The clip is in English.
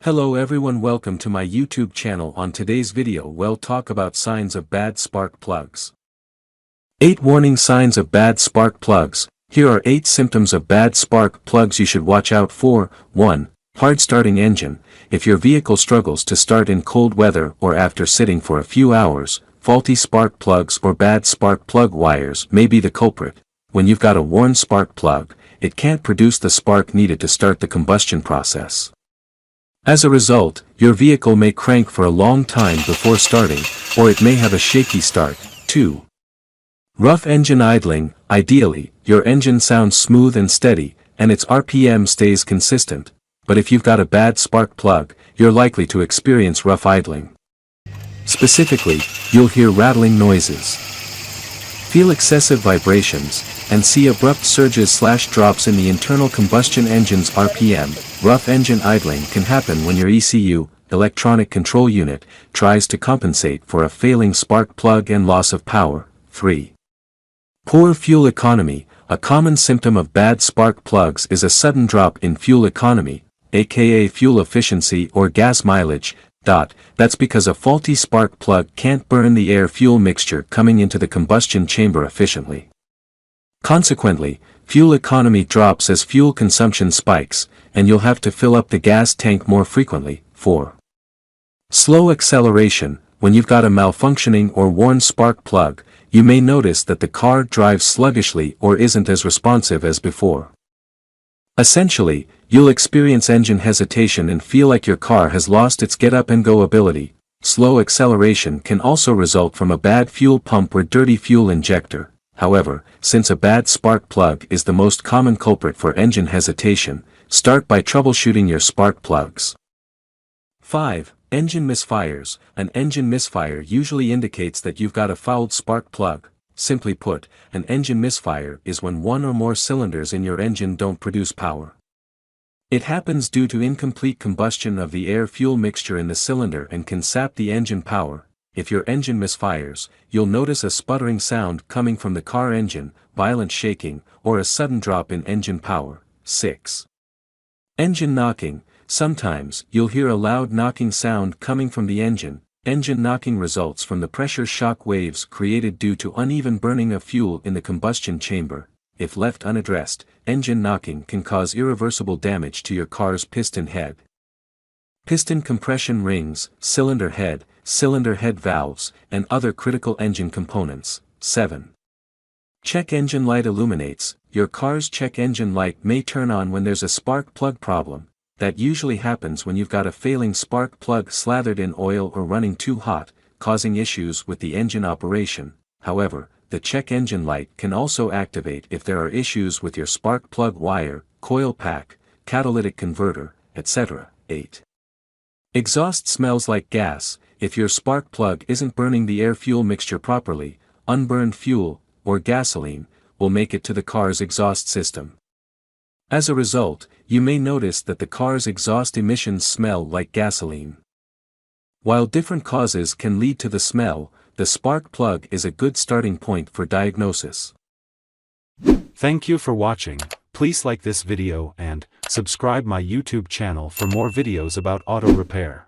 Hello everyone, welcome to my YouTube channel. On today's video we'll talk about signs of bad spark plugs. 8 warning signs of bad spark plugs. Here are 8 symptoms of bad spark plugs you should watch out for. 1. Hard starting engine. If your vehicle struggles to start in cold weather or after sitting for a few hours, faulty spark plugs or bad spark plug wires may be the culprit. When you've got a worn spark plug, it can't produce the spark needed to start the combustion process. As a result, your vehicle may crank for a long time before starting, or it may have a shaky start. 2. Rough engine idling. Ideally, your engine sounds smooth and steady, and its RPM stays consistent. But if you've got a bad spark plug, you're likely to experience rough idling. Specifically, you'll hear rattling noises, feel excessive vibrations, and see abrupt surges/drops in the internal combustion engine's RPM. Rough engine idling can happen when your ECU, electronic control unit, tries to compensate for a failing spark plug and loss of power. 3. Poor fuel economy. A common symptom of bad spark plugs is a sudden drop in fuel economy, aka fuel efficiency or gas mileage. That's because a faulty spark plug can't burn the air-fuel mixture coming into the combustion chamber efficiently. Consequently, fuel economy drops as fuel consumption spikes, and you'll have to fill up the gas tank more frequently. 4. Slow acceleration. When you've got a malfunctioning or worn spark plug, you may notice that the car drives sluggishly or isn't as responsive as before. Essentially, you'll experience engine hesitation and feel like your car has lost its get-up-and-go ability. Slow acceleration can also result from a bad fuel pump or dirty fuel injector. However, since a bad spark plug is the most common culprit for engine hesitation, start by troubleshooting your spark plugs. 5. Engine misfires. An engine misfire usually indicates that you've got a fouled spark plug. Simply put, an engine misfire is when one or more cylinders in your engine don't produce power. It happens due to incomplete combustion of the air-fuel mixture in the cylinder and can sap the engine power. If your engine misfires, you'll notice a sputtering sound coming from the car engine, violent shaking, or a sudden drop in engine power. 6. Engine knocking. Sometimes, you'll hear a loud knocking sound coming from the engine. Engine knocking results from the pressure shock waves created due to uneven burning of fuel in the combustion chamber. If left unaddressed, engine knocking can cause irreversible damage to your car's piston head, piston compression rings, cylinder head valves, and other critical engine components. 7. Check engine light illuminates. Your car's check engine light may turn on when there's a spark plug problem. That usually happens when you've got a failing spark plug slathered in oil or running too hot, causing issues with the engine operation. However, the check engine light can also activate if there are issues with your spark plug wire, coil pack, catalytic converter, etc. 8. Exhaust smells like gas. If your spark plug isn't burning the air-fuel mixture properly, unburned fuel, or gasoline, will make it to the car's exhaust system. As a result, you may notice that the car's exhaust emissions smell like gasoline. While different causes can lead to the smell, the spark plug is a good starting point for diagnosis. Thank you for watching. Please like this video and subscribe my YouTube channel for more videos about auto repair.